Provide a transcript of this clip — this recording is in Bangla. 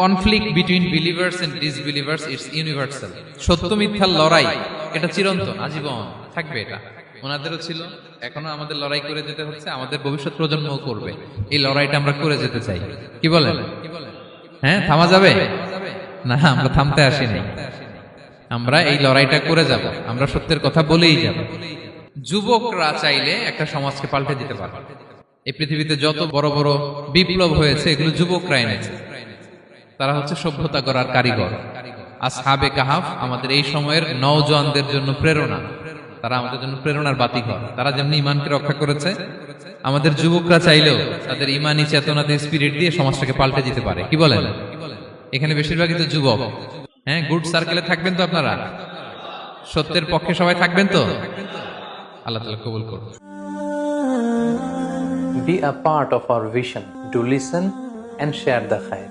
Conflict between believers and disbelievers it's universal. সত্য মিথ্যার লড়াই এটা চিরন্তন, আজীবন থাকবে। এটা ওনাদেরও ছিল, এখনো আমাদের লড়াই করে যেতে হচ্ছে, আমাদের ভবিষ্যৎ প্রজন্মও করবে। এই লড়াইটা আমরা করে যেতে চাই, কি বলেন? হ্যাঁ, থামা যাবে না, আমরা থামতে আসিনি, আমরা এই লড়াইটা করে যাব, আমরা সত্যের কথা বলেই যাব। যুবকরা চাইলে একটা সমাজকে পাল্টে দিতে পারে। এই পৃথিবীতে যত বড় বড় বিপ্লব হয়েছে এগুলো যুবকরা এনেছে। তারা হচ্ছে সভ্যতা গড়ার কারিগর। আসহাবে কাহাফ আমাদের এই সময়ের নওজোয়ানদের জন্য প্রেরণা, তারা আমাদের জন্য প্রেরণার বাতিঘর। তারা যেমনি ইমানকে রক্ষা করেছে, আমাদের যুবকরা চাইলেও তাদের ইমানি চেতনাতে স্পিরিট দিয়ে সমাজটাকে পাল্টে দিতে পারে, কি বলেন? এখানে বেশিরভাগই তো যুবক। হ্যাঁ, গুড সার্কেলে থাকবেন তো আপনারা? সত্যের পক্ষে সবাই থাকবেন তো? আল্লাহ তাআলা কবুল করুন। Be a part of our vision to listen and share the khair.